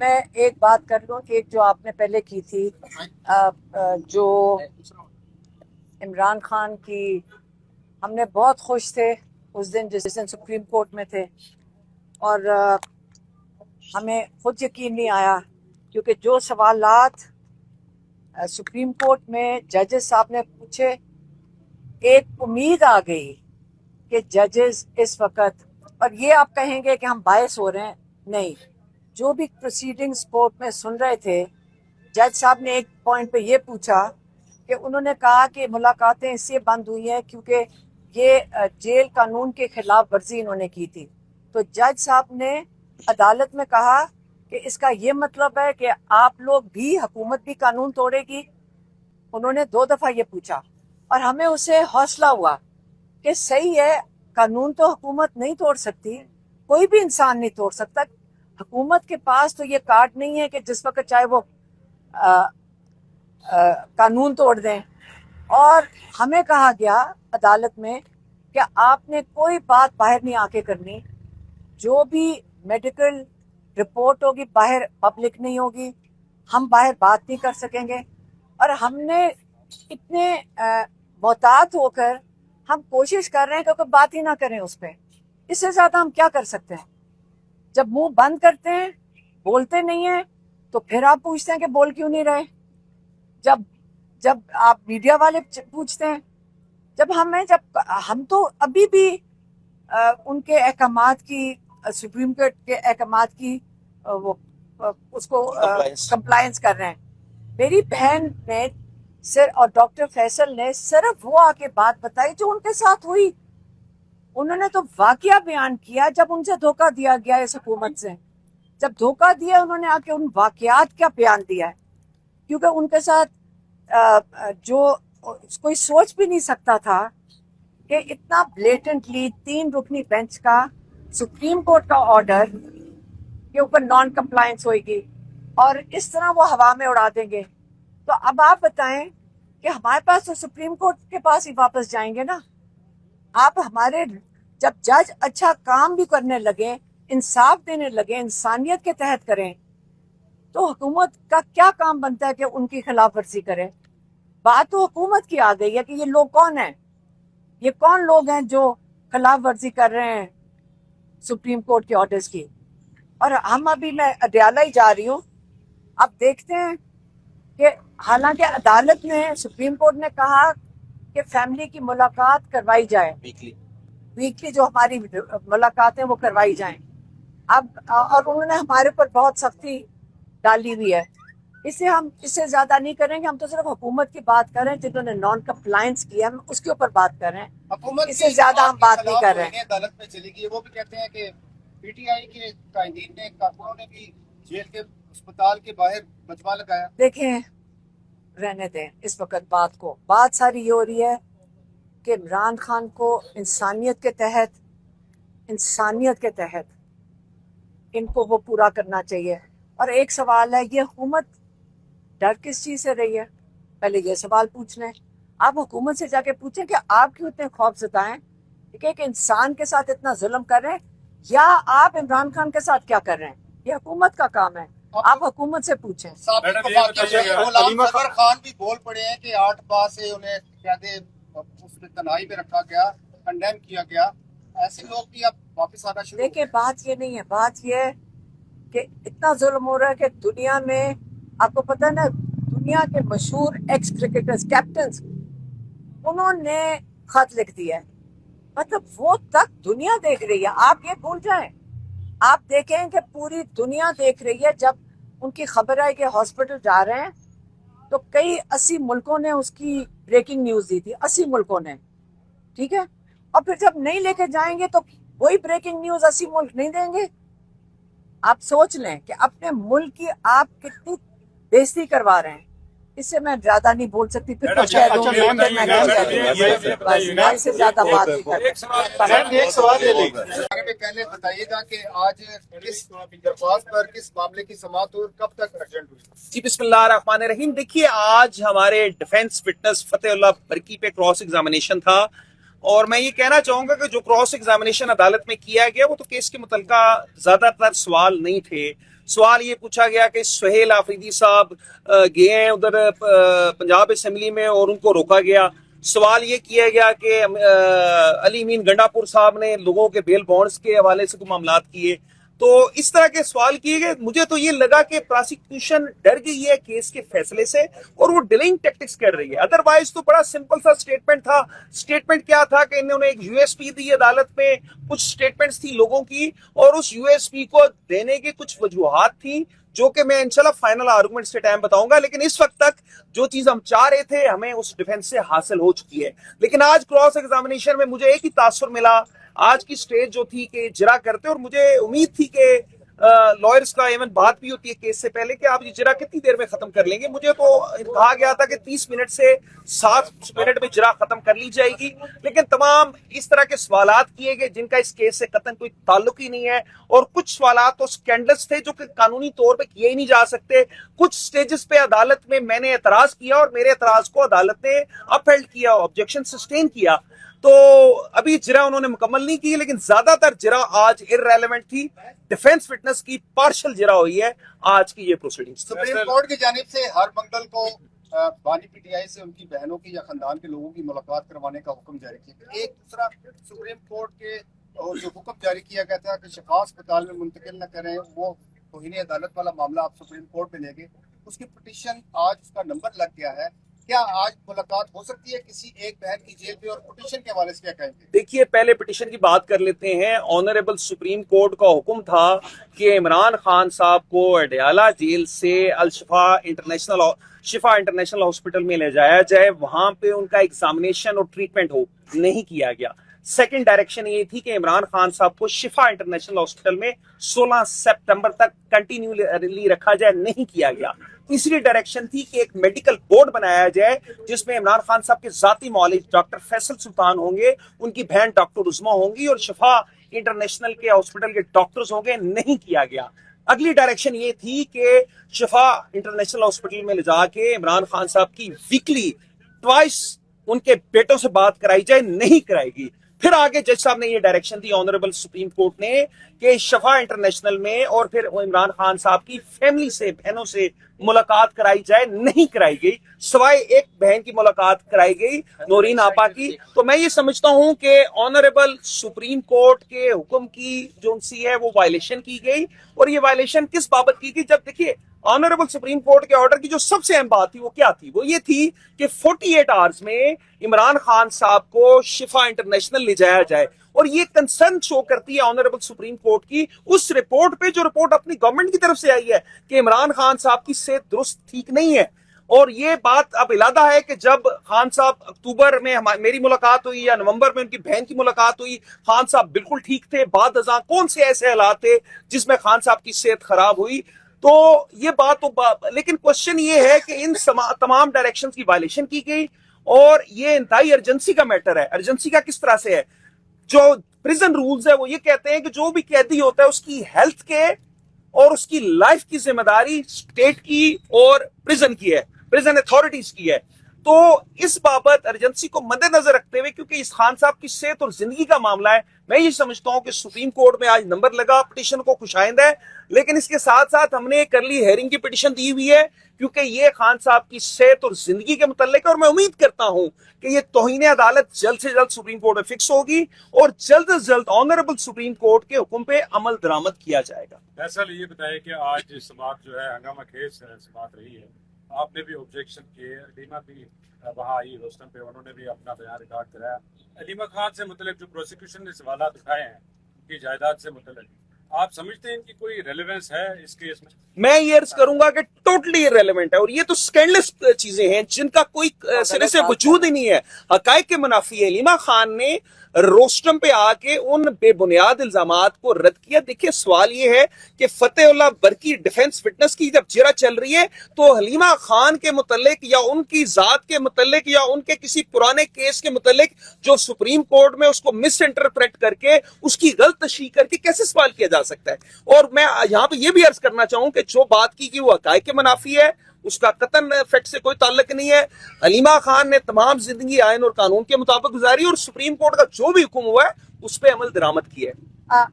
میں ایک بات کر لوں، ایک جو آپ نے پہلے کی تھی، جو عمران خان کی، ہم نے بہت خوش تھے اس دن جس دن سپریم کورٹ میں تھے، اور ہمیں خود یقین نہیں آیا، کیونکہ جو سوالات سپریم کورٹ میں ججز صاحب نے پوچھے، ایک امید آ گئی کہ ججز اس وقت، اور یہ آپ کہیں گے کہ ہم باعث ہو رہے ہیں، نہیں، جو بھی پروسیڈنگز کورٹ میں سن رہے تھے، جج صاحب نے ایک پوائنٹ پہ یہ پوچھا کہ انہوں نے کہا کہ ملاقاتیں اس سے بند ہوئی ہیں کیونکہ یہ جیل قانون کے خلاف ورزی انہوں نے کی تھی۔ تو جج صاحب نے عدالت میں کہا کہ اس کا یہ مطلب ہے کہ آپ لوگ بھی، حکومت بھی قانون توڑے گی؟ انہوں نے 2 دفعہ یہ پوچھا، اور ہمیں اسے حوصلہ ہوا کہ صحیح ہے، قانون تو حکومت نہیں توڑ سکتی، کوئی بھی انسان نہیں توڑ سکتا، حکومت کے پاس تو یہ کارڈ نہیں ہے کہ جس وقت چاہے وہ قانون توڑ دیں۔ اور ہمیں کہا گیا عدالت میں کہ آپ نے کوئی بات باہر نہیں آ کے کرنی، جو بھی میڈیکل رپورٹ ہوگی باہر پبلک نہیں ہوگی، ہم باہر بات نہیں کر سکیں گے، اور ہم نے اتنے محتاط ہو کر ہم کوشش کر رہے ہیں کہ کوئی بات ہی نہ کریں اس پہ، اس سے زیادہ ہم کیا کر سکتے ہیں؟ جب منہ بند کرتے ہیں، بولتے نہیں ہیں، تو پھر آپ پوچھتے ہیں کہ بول کیوں نہیں رہے؟ جب آپ میڈیا والے پوچھتے ہیں، جب ہم تو ابھی بھی ان کے احکامات کی، سپریم کورٹ کے احکامات کی وہ اس کو کمپلائنس کر رہے ہیں۔ میری بہن نے اور ڈاکٹر فیصل نے صرف وہ آ کے بات بتائی جو ان کے ساتھ ہوئی، انہوں نے تو واقعہ بیان کیا جب ان سے دھوکہ دیا گیا اس حکومت سے، جب دھوکہ دیا انہوں نے آ کے ان واقعات کا بیان دیا ہے، کیونکہ ان کے ساتھ جو کوئی سوچ بھی نہیں سکتا تھا کہ اتنا بلیٹنٹلی 3 رکنی بینچ کا سپریم کورٹ کا آرڈر کے اوپر نان کمپلائنس ہوئے گی اور اس طرح وہ ہوا میں اڑا دیں گے۔ تو اب آپ بتائیں کہ ہمارے پاس تو سپریم کورٹ کے پاس ہی واپس جائیں گے نا۔ آپ ہمارے جب جج اچھا کام بھی کرنے لگے، انصاف دینے لگے، انسانیت کے تحت کریں، تو حکومت کا کیا کام بنتا ہے کہ ان کی خلاف ورزی کرے؟ بات تو حکومت کی آ گئی ہے کہ یہ لوگ کون ہیں، یہ کون لوگ ہیں جو خلاف ورزی کر رہے ہیں سپریم کورٹ کے آرڈرز کی۔ اور ہم ابھی، میں اڈیالہ ہی جا رہی ہوں، اب دیکھتے ہیں کہ حالانکہ عدالت نے، سپریم کورٹ نے کہا کہ فیملی کی ملاقات کروائی جائے، ویکلی جو ہماری ملاقاتیں وہ کروائی جائیں، اب اور انہوں نے ہمارے اوپر بہت سختی ڈالی ہوئی ہے، ہم اس سے زیادہ نہیں کریں گے، ہم تو صرف حکومت کی بات کر رہے ہیں جنہوں نے نان کمپلائنس کیا، ہم اس کے اوپر بات کر رہے ہیں، اس سے زیادہ ہم بات نہیں کر رہے ہیں۔ عدالت میں چلی گئی، وہ بھی کہتے ہیں کہ پی ٹی آئی کے قائدین نے، کارکنوں نے بھی جیل کے اسپتال کے باہر مجمع لگایا۔ دیکھیں، رہنے دیں اس وقت بات ساری یہ ہو رہی ہے کہ عمران خان کو انسانیت کے تحت ان کو وہ پورا کرنا چاہیے۔ اور ایک سوال ہے، یہ حکومت ڈر کس چیز سے رہی ہے؟ پہلے یہ سوال پوچھ لیں، آپ حکومت سے جا کے پوچھیں کہ آپ کیوں اتنے خوف زدہ ہیں کہ ایک انسان کے ساتھ اتنا ظلم کر رہے ہیں، یا آپ عمران خان کے ساتھ کیا کر رہے ہیں؟ یہ حکومت کا کام ہے، آپ حکومت سے پوچھیں۔ غلام فرد خان بھی بول پڑے ہیں کہ 8 ماہ سے انہیں قید اس میں تنہائی میں رکھا گیا، کنڈیم کیا گیا، ایسے لوگ بھی اب واپس آنا شروع۔ دیکھیں، بات یہ نہیں ہے، بات یہ ہے کہ اتنا ظلم ہو رہا ہے کہ دنیا میں، آپ کو پتہ ہے نا، دنیا کے مشہور ایکس کرکٹرز، کیپٹنز، انہوں نے خط لکھ دیا ہے، مطلب وہ تک دنیا دیکھ رہی ہے، آپ یہ بھول جائیں، آپ دیکھیں کہ پوری دنیا دیکھ رہی ہے۔ جب ان کی خبر آئی کہ ہاسپٹل جا رہے ہیں تو کئی 80 ملکوں نے اس کی بریکنگ نیوز دی تھی، 80 ملکوں نے، ٹھیک ہے، اور پھر جب نہیں لے کے جائیں گے تو وہی بریکنگ نیوز 80 ملک نہیں دیں گے۔ آپ سوچ لیں کہ اپنے ملک کی آپ کتنی بےزتی کروا رہے ہیں۔ اس سے میں زیادہ نہیں بول سکتی، پھر کچھ کہہ دوں گی، میں اس سے زیادہ بات نہیں کر سکتی۔ ایک سوال پہلے بتائیے گا کہ آج کس درخواست پر، کس معاملے کی سماعت اور کب تک ارجنٹ ہوئی؟ جی، بسم اللہ الرحمن الرحیم۔ دیکھیے، آج ہمارے ڈیفینس وٹنس فتح اللہ برکی پہ کراس ایگزامینیشن تھا، اور میں یہ کہنا چاہوں گا کہ جو کراس ایگزامینیشن عدالت میں کیا گیا وہ تو کیس کے متعلقہ زیادہ تر سوال نہیں تھے، سوال یہ پوچھا گیا کہ سہیل آفریدی صاحب گئے ہیں ادھر پنجاب اسمبلی میں اور ان کو روکا گیا. سوال یہ کیا گیا کہ علی امین گنڈا پور صاحب نے لوگوں کے بیل بانڈز کے حوالے سے کوئی معاملات کیے. تو اس طرح کے سوال کیے گئے. مجھے تو یہ لگا کہ پراسیکیوشن ڈر گئی ہے کیس کے فیصلے سے اور وہ ڈیلنگ ٹیکٹکس کر رہی ہے. ادروائز تو بڑا سمپل سا سٹیٹمنٹ تھا. سٹیٹمنٹ کیا تھا کہ انہوں نے ایک یو ایس پی دی عدالت میں, کچھ سٹیٹمنٹس تھی لوگوں کی اور اس یو ایس پی کو دینے کی کچھ وجوہات تھیں جو کہ میں انشاءاللہ فائنل آرگومنٹ سے ٹائم بتاؤں گا. لیکن اس وقت تک جو چیز ہم چاہ رہے تھے ہمیں اس ڈیفنس سے حاصل ہو چکی ہے. لیکن آج کراس ایگزامینیشن میں مجھے ایک ہی تاثر ملا. آج کی سٹیج جو تھی کہ اجرا کرتے, اور مجھے امید تھی کہ لائرز کا ایون بات بھی ہوتی ہے کیس سے پہلے کہ آپ اجرا کتنی دیر میں ختم کر لیں گے. مجھے تو کہا گیا تھا کہ 30 منٹ سے 7 منٹ میں اجرا ختم کر لی جائے گی. لیکن تمام اس طرح کے سوالات کیے گئے جن کا اس کیس سے قطعاً کوئی تعلق ہی نہیں ہے, اور کچھ سوالات تو سکینڈلس تھے جو کہ قانونی طور پہ کیے ہی نہیں جا سکتے. کچھ سٹیجز پہ عدالت میں نے اعتراض کیا اور میرے اعتراض کو عدالت نے اپ ہیلڈ کیا, آبجیکشن سسٹین کیا. تو ابھی جرا انہوں نے مکمل نہیں کی, لیکن زیادہ تر جرا آج ارریلیونٹ تھی. ڈیفنس وٹنس کی پارشل جرا ہوئی ہے آج کی یہ پروسیڈنگ. سپریم کورٹ کی جانب سے ہر منگل کو بانی پی ٹی آئی سے ان کی بہنوں کی یا خاندان کے لوگوں کی ملاقات کروانے کا حکم جاری کیا گیا. ایک دوسرا سپریم کورٹ کے جو حکم جاری کیا گیا تھا کہ شفا اسپتال میں منتقل نہ کریں, وہ توہین عدالت والا معاملہ آپ سپریم کورٹ میں لے گئے. اس کی پٹیشن آج اس کا نمبر لگ گیا ہے. کیا آج ملاقات ہو سکتی ہے کسی ایک بہن کی جیل پہ, اور پٹیشن کے حوالے سے کیا کہیں گے؟ دیکھیے پہلے پٹیشن کی بات کر لیتے ہیں. آنریبل سپریم کورٹ کا حکم تھا کہ عمران خان صاحب کو اڈیالہ جیل سے الشفا انٹرنیشنل ہاسپٹل میں لے جایا جائے, وہاں پہ ان کا ایگزامینیشن اور ٹریٹمنٹ ہو. نہیں کیا گیا. سیکنڈ ڈائریکشن یہ تھی کہ عمران خان صاحب کو شفا انٹرنیشنل ہاسپٹل میں 16 سپٹمبر تک کنٹینیولی رکھا جائے. نہیں کیا گیا. تیسری ڈائریکشن تھی کہ ایک میڈیکل بورڈ بنایا جائے جس میں عمران خان صاحب کے ذاتی معالج ڈاکٹر فیصل سلطان ہوں گے, ان کی بہن ڈاکٹر عظما ہوں گی, اور شفا انٹرنیشنل کے ہاسپٹل کے ڈاکٹرز ہوں گے. نہیں کیا گیا. اگلی ڈائریکشن یہ تھی کہ شفا انٹرنیشنل ہاسپٹل میں لے جا کے عمران خان صاحب کی ویکلی ٹوائس ان کے بیٹوں سے بات کرائی جائے. نہیں کرائے گی. پھر آگے جج صاحب نے یہ ڈائریکشن دی آنریبل سپریم کورٹ نے کہ شفا انٹرنیشنل میں اور پھر عمران خان صاحب کی فیملی سے, بہنوں سے ملاقات کرائی جائے. نہیں کرائی گئی, سوائے ایک بہن کی ملاقات کرائی گئی, نورین آپا کی. تو میں یہ سمجھتا ہوں کہ آنریبل سپریم کورٹ کے حکم کی جو سی ہے وہ وائلیشن کی گئی. اور یہ وائلیشن کس بابت کی گئی؟ جب دیکھیے آنریبل سپریم کورٹ کے آرڈر کی جو سب سے اہم بات تھی وہ کیا تھی؟ وہ یہ تھی کہ 48 آورز میں عمران خان صاحب کو شفا انٹرنیشنل لے جایا جائے. اور یہ کنسرن شو کرتی ہے آنریبل سپریم کورٹ کی اس رپورٹ پہ, جو رپورٹ اپنی گورنمنٹ کی طرف سے آئی ہے کہ عمران خان صاحب کی صحت درست ٹھیک نہیں ہے. اور یہ بات اب علادہ ہے کہ جب خان صاحب اکتوبر میں میری ملاقات ہوئی یا نومبر میں ان کی بہن کی ملاقات ہوئی, خان صاحب بالکل ٹھیک تھے. بعد ازاں کون سے ایسے حالات تھے جس میں خان صاحب کی صحت خراب ہوئی؟ تو یہ بات تو لیکن کوشچن یہ ہے کہ ان تمام ڈائریکشنز کی وائلیشن کی گئی, اور یہ انتہائی ارجنسی کا میٹر ہے. ارجنسی کا کس طرح سے ہے؟ جو پریزن رولز ہے وہ یہ کہتے ہیں کہ جو بھی قیدی ہوتا ہے اس کی ہیلتھ کے اور اس کی لائف کی ذمہ داری اسٹیٹ کی اور پریزن کی ہے, پریزن اتھارٹیز کی ہے. تو اس بابت ارجنسی کو مد نظر رکھتے ہوئے, کیونکہ اس خان صاحب کی صحت اور زندگی کا معاملہ ہے, میں یہ سمجھتا ہوں کہ سپریم کورٹ میں آج نمبر لگا, پٹیشن کو خوشائند ہے. لیکن اس کے ساتھ ساتھ ہم نے ایک ارلی ہیئرنگ کی پٹیشن دی ہوئی ہے, کیونکہ یہ خان صاحب کی صحت اور زندگی کے متعلق ہے. اور میں امید کرتا ہوں کہ یہ توہین عدالت جلد سے جلد سپریم کورٹ میں فکس ہوگی اور جلد از جلد آنریبل سپریم کورٹ کے حکم پہ عمل درآمد کیا جائے گا. فیصل یہ بتائے کہ آج سماعت جو ہے ہنگامہ خیز سماعت رہی ہے, آپ نے بھی آبجیکشن کیے, علیمہ بھی وہاں آئی روسٹم پہ, انہوں نے بھی اپنا بیان ریکارڈ کرایا. علیمہ خان سے متعلق جو پروسیکیوشن نے سوالات اٹھائے ہیں ان کی جائیداد سے متعلق, آپ سمجھتے ہیں ان کی کوئی ریلیونس ہے اس کیس میں؟ میں یہ عرض کروں گا کہ ٹوٹلی ریلیونٹ ہے, اور یہ تو سکینڈلس چیزیں ہیں جن کا کوئی سرے سے وجود ہی نہیں ہے. حقائق کے منافی ہے. علیمہ خان نے روسٹم پہ آ کے ان بے بنیاد الزامات کو رد کیا. دیکھیے سوال یہ ہے کہ فتح اللہ برکی ڈیفنس وٹنس کی جب جرا چل رہی ہے تو حلیمہ خان کے متعلق یا ان کی ذات کے متعلق یا ان کے کسی پرانے کیس کے متعلق جو سپریم کورٹ میں اس کو مس انٹرپریٹ کر کے اس کی غلط تشریح کر کے کیسے سوال کیا جا سکتا ہے؟ اور میں یہاں پہ یہ بھی عرض کرنا چاہوں کہ جو بات کی وہ حقائق کے منافی ہے, اس کا قطعاً فیکٹ سے کوئی تعلق نہیں ہے. حلیمہ خان نے تمام زندگی آئین اور قانون کے مطابق گزاری, اور سپریم کورٹ کا جو بھی حکم ہوا ہے اس پہ عمل درآمد کیا ہے.